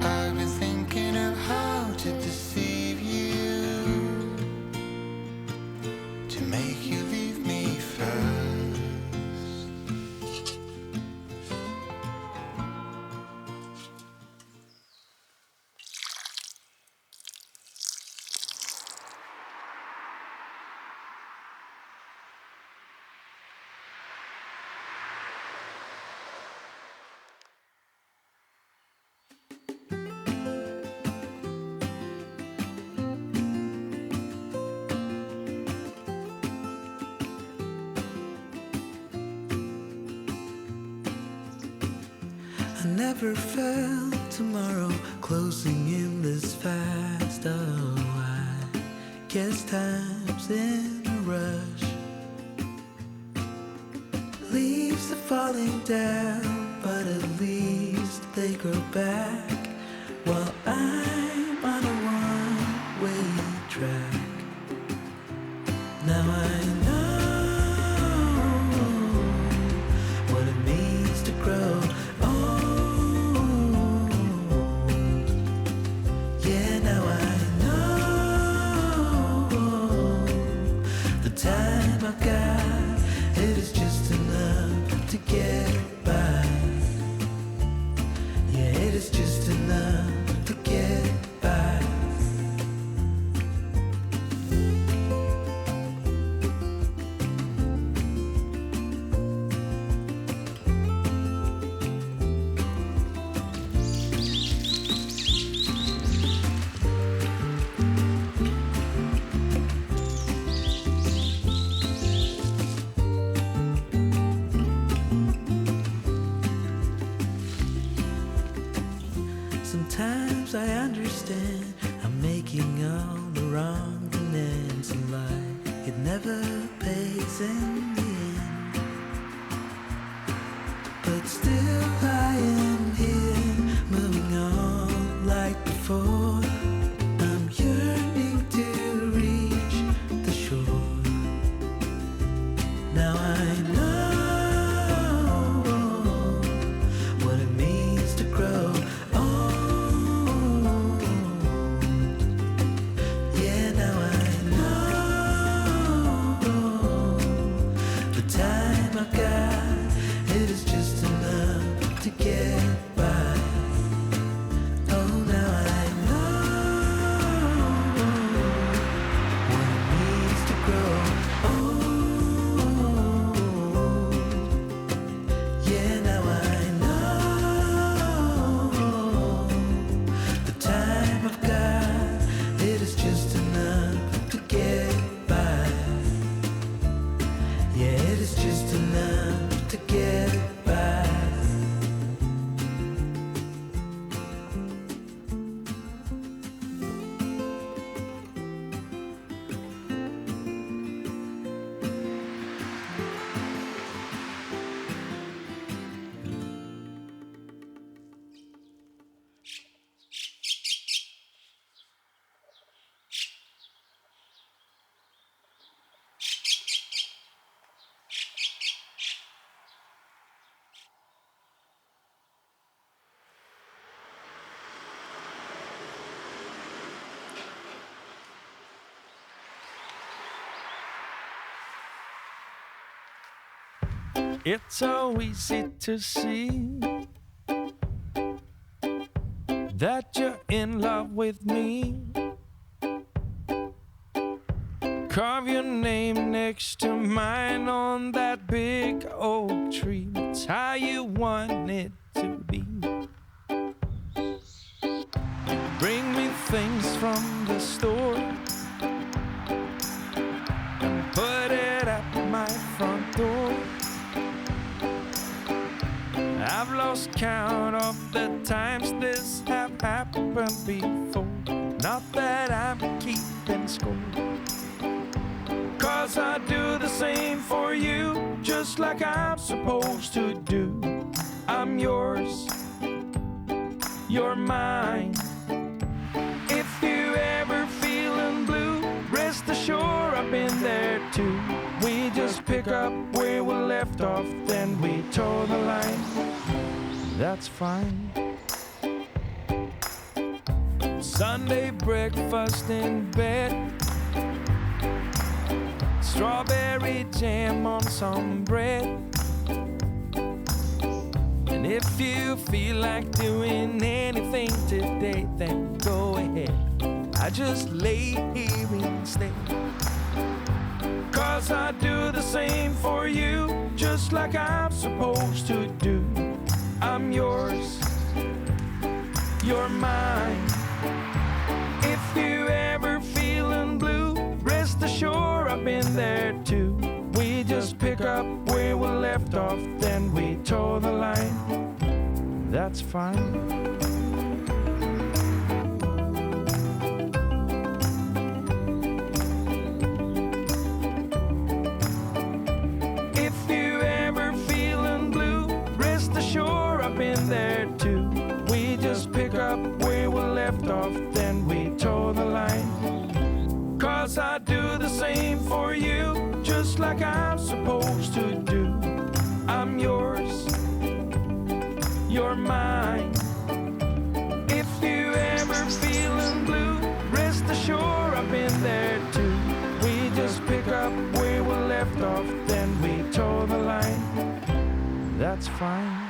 I've been thinking of how to deceive you, to make you leave me first. I never felt tomorrow closing in this fast. Oh, I guess time's in a rush. Leaves are falling down, but at least they grow back, while I'm on a one-way track. Now I know what it means to grow. Sometimes I understand I'm making all the wrong demands in life. It never pays in the end, but still I am here, moving on like before. I'm yearning to reach the shore. Now I know what it means to grow. It's so easy to see that you're in love with me. Carve your name next to mine on that big oak tree. It's how you want it to be. You bring me things from the store and put it at my front door. I've lost count of the times this have happened before. Not that I'm keeping score, 'cause I do the same for you, just like I'm supposed to do. I'm yours, you're mine. If you ever feeling blue, rest assured I've been there too. We just pick up where we left off, then we toe the line. That's fine. Sunday breakfast in bed, strawberry jam on some bread. And if you feel like doing anything today, then go ahead. I just lay here instead. 'Cause I do the same for you, just like I'm supposed to do. I'm yours, you're mine. If you ever feeling blue, rest assured I've been there too. We just pick up where we left off, then we toe the line. That's fine. There too. We just pick up where we left off, then we toe the line. 'Cause I do the same for you, just like I'm supposed to do. I'm yours, you're mine. If you ever feeling blue, rest assured I've been there too. We just pick up where we left off, then we toe the line. That's fine.